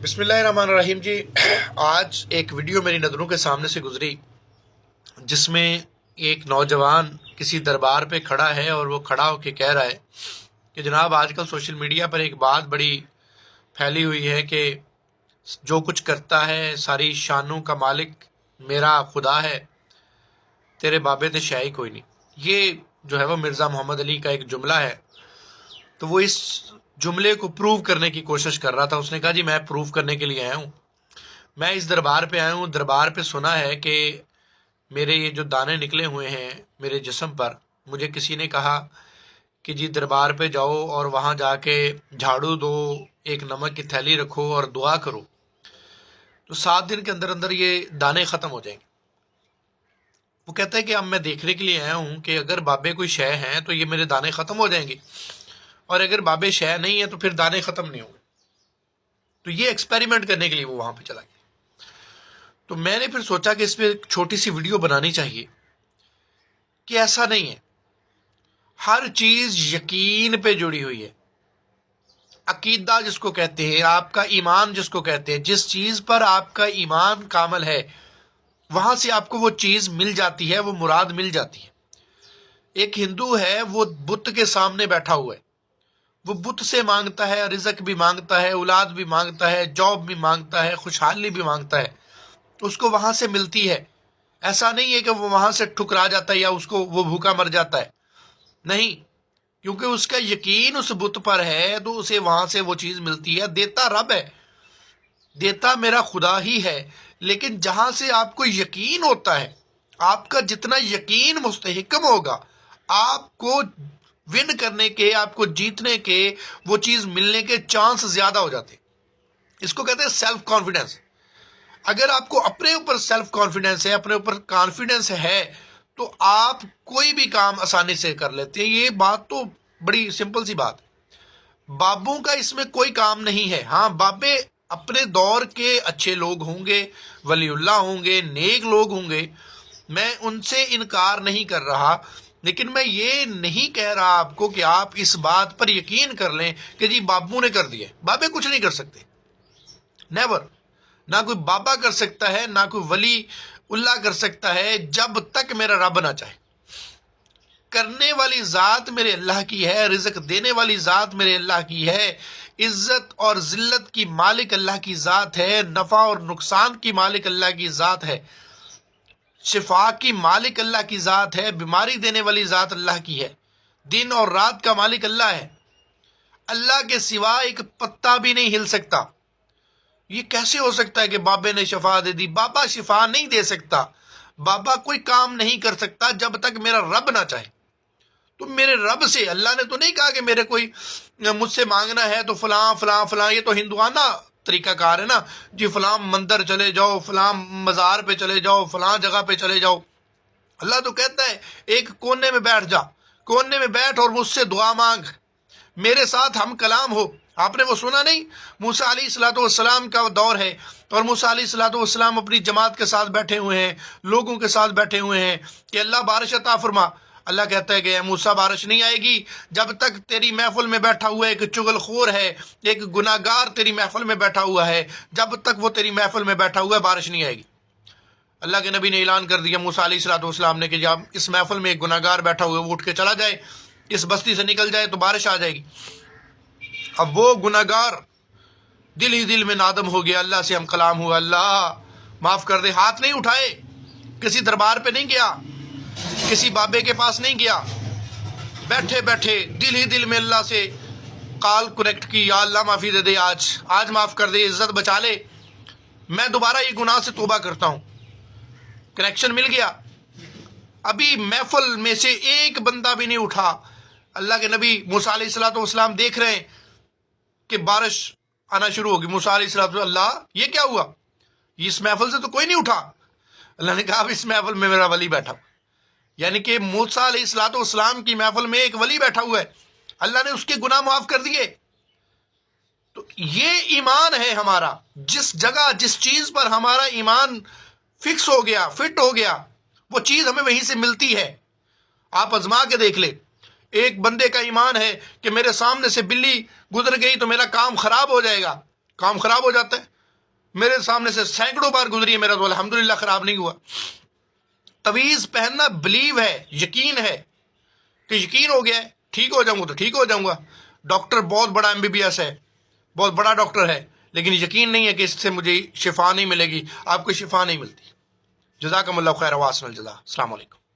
بسم اللہ الرحمن الرحیم جی، آج ایک ویڈیو میری نظروں کے سامنے سے گزری جس میں ایک نوجوان کسی دربار پہ کھڑا ہے اور وہ کھڑا ہو کے کہہ رہا ہے کہ جناب آج کل سوشل میڈیا پر ایک بات بڑی پھیلی ہوئی ہے کہ جو کچھ کرتا ہے ساری شانوں کا مالک میرا خدا ہے، تیرے بابے تے شے ہی کوئی نہیں۔ یہ جو ہے وہ مرزا محمد علی کا ایک جملہ ہے، تو وہ اس جملے کو پروو کرنے کی کوشش کر رہا تھا۔ اس نے کہا جی میں پروو کرنے کے لیے آیا ہوں، میں اس دربار پہ آیا ہوں، دربار پہ سنا ہے کہ میرے یہ جو دانے نکلے ہوئے ہیں میرے جسم پر، مجھے کسی نے کہا کہ جی دربار پہ جاؤ اور وہاں جا کے جھاڑو دو، ایک نمک کی تھیلی رکھو اور دعا کرو، تو 7 دن کے اندر اندر یہ دانے ختم ہو جائیں گے۔ وہ کہتا ہے کہ اب میں دیکھنے کے لیے آیا ہوں کہ اگر بابے کوئی شے ہیں تو یہ میرے دانے ختم ہو جائیں گے، اور اگر بابے شے نہیں ہے تو پھر دانے ختم نہیں ہوں گے۔ تو یہ ایکسپیریمنٹ کرنے کے لیے وہ وہاں پہ چلا گیا۔ تو میں نے پھر سوچا کہ اس پہ ایک چھوٹی سی ویڈیو بنانی چاہیے کہ ایسا نہیں ہے، ہر چیز یقین پہ جڑی ہوئی ہے۔ عقیدہ جس کو کہتے ہیں، آپ کا ایمان جس کو کہتے ہیں، جس چیز پر آپ کا ایمان کامل ہے وہاں سے آپ کو وہ چیز مل جاتی ہے، وہ مراد مل جاتی ہے۔ ایک ہندو ہے، وہ بت کے سامنے بیٹھا ہوا ہے، وہ بت سے مانگتا ہے، رزق بھی مانگتا ہے، اولاد بھی مانگتا ہے، جاب بھی مانگتا ہے، خوشحالی بھی مانگتا ہے، تو اس کو وہاں سے ملتی ہے۔ ایسا نہیں ہے کہ وہ وہاں سے ٹھکرا جاتا ہے یا اس کو وہ بھوکا مر جاتا ہے، نہیں، کیونکہ اس کا یقین اس بت پر ہے تو اسے وہاں سے وہ چیز ملتی ہے۔ دیتا رب ہے، دیتا میرا خدا ہی ہے، لیکن جہاں سے آپ کو یقین ہوتا ہے، آپ کا جتنا یقین مستحکم ہوگا، آپ کو ون کرنے کے، آپ کو جیتنے کے، وہ چیز ملنے کے چانس زیادہ ہو جاتے ہیں۔ اس کو کہتے ہیں سیلف کانفیڈنس۔ اگر آپ کو اپنے اوپر سیلف کانفیڈنس ہے، اپنے اوپر کانفیڈنس ہے، تو آپ کوئی بھی کام آسانی سے کر لیتے ہیں۔ یہ بات تو بڑی سمپل سی بات۔ بابوں کا اس میں کوئی کام نہیں ہے۔ ہاں، بابے اپنے دور کے اچھے لوگ ہوں گے، ولی اللہ ہوں گے، نیک لوگ ہوں گے، میں ان سے انکار نہیں کر رہا، لیکن میں یہ نہیں کہہ رہا آپ کو کہ آپ اس بات پر یقین کر لیں کہ جی بابوں نے کر دیا۔ بابے کچھ نہیں کر سکتے، نیور۔ نہ کوئی بابا کر سکتا ہے، نہ کوئی ولی اللہ کر سکتا ہے، جب تک میرا رب نہ چاہے۔ کرنے والی ذات میرے اللہ کی ہے، رزق دینے والی ذات میرے اللہ کی ہے، عزت اور ذلت کی مالک اللہ کی ذات ہے، نفع اور نقصان کی مالک اللہ کی ذات ہے، شفا کی مالک اللہ کی ذات ہے، بیماری دینے والی ذات اللہ کی ہے، دن اور رات کا مالک اللہ ہے۔ اللہ کے سوا ایک پتا بھی نہیں ہل سکتا۔ یہ کیسے ہو سکتا ہے کہ بابے نے شفا دے دی؟ بابا شفا نہیں دے سکتا، بابا کوئی کام نہیں کر سکتا جب تک میرا رب نہ چاہے۔ تو میرے رب سے، اللہ نے تو نہیں کہا کہ میرے کوئی مجھ سے مانگنا ہے تو فلاں فلاں فلاں، یہ تو ہندوانہ طریقہ کار ہے نا، جی فلاں مندر چلے جاؤ، فلاں مزار پہ چلے جاؤ، فلاں جگہ پہ چلے جاؤ۔ اللہ تو کہتا ہے ایک کونے میں بیٹھ جا، کونے میں بیٹھ اور مجھ سے دعا مانگ، میرے ساتھ ہم کلام ہو۔ آپ نے وہ سنا نہیں؟ موسیٰ علیہ الصلوۃ والسلام کا دور ہے اور موسیٰ علیہ الصلوۃ والسلام اپنی جماعت کے ساتھ بیٹھے ہوئے ہیں، لوگوں کے ساتھ بیٹھے ہوئے ہیں کہ اللہ بارش عطا فرما۔ اللہ کہتا ہے کہ اے موسیٰ بارش نہیں آئے گی جب تک تیری محفل میں بیٹھا ہوا ایک چغل خور ہے، ایک گناہ گار تیری محفل میں بیٹھا ہوا ہے، جب تک وہ تیری محفل میں بیٹھا ہوا ہے بارش نہیں آئے گی۔ اللہ کے نبی نے اعلان کر دیا موسیٰ علیہ الصلوۃ والسلام نے کہ جب اس محفل میں ایک گناہ گار بیٹھا ہوا ہے وہ اٹھ کے چلا جائے، اس بستی سے نکل جائے تو بارش آ جائے گی۔ اب وہ گناہ گار دل ہی دل میں نادم ہو گیا، اللہ سے ہم کلام ہوا، اللہ معاف کر دے۔ ہاتھ نہیں اٹھائے، کسی دربار پہ نہیں گیا، کسی بابے کے پاس نہیں گیا، بیٹھے بیٹھے دل ہی دل میں اللہ سے کال کنیکٹ کی، یا اللہ معافی دے دے، آج معاف کر دے، عزت بچا لے، میں دوبارہ یہ گناہ سے توبہ کرتا ہوں۔ کنیکشن مل گیا۔ ابھی محفل میں سے ایک بندہ بھی نہیں اٹھا۔ اللہ کے نبی موسیٰ علیہ الصلوۃ والسلام دیکھ رہے ہیں کہ بارش آنا شروع ہوگی۔ موسیٰ علیہ الصلوۃ والسلام، اللہ یہ کیا ہوا؟ اس محفل سے تو کوئی نہیں اٹھا۔ اللہ نے کہا اب اس محفل میں میرا ولی بیٹھا ہوا، یعنی کہ موسیٰ علیہ الصلوۃ والسلام کی محفل میں ایک ولی بیٹھا ہوا ہے، اللہ نے اس کے گناہ معاف کر دیے۔ تو یہ ایمان ہے ہمارا، جس جگہ جس چیز پر ہمارا ایمان فکس ہو گیا، فٹ ہو گیا، وہ چیز ہمیں وہیں سے ملتی ہے۔ آپ آزما کے دیکھ لیں، ایک بندے کا ایمان ہے کہ میرے سامنے سے بلی گزر گئی تو میرا کام خراب ہو جائے گا، کام خراب ہو جاتا ہے۔ میرے سامنے سے سینکڑوں بار گزری ہے، میرا تو الحمدللہ خراب نہیں ہوا۔ تعویذ پہننا بلیو ہے، یقین ہے کہ یقین ہو گیا ہے ٹھیک ہو جاؤں گا تو ٹھیک ہو جاؤں گا۔ ڈاکٹر بہت بڑا MBBS ہے، بہت بڑا ڈاکٹر ہے، لیکن یقین نہیں ہے کہ اس سے مجھے شفا نہیں ملے گی۔ آپ کو شفا نہیں ملتی۔ جزاکم اللہ خیر واحسن الجزا۔ السلام علیکم۔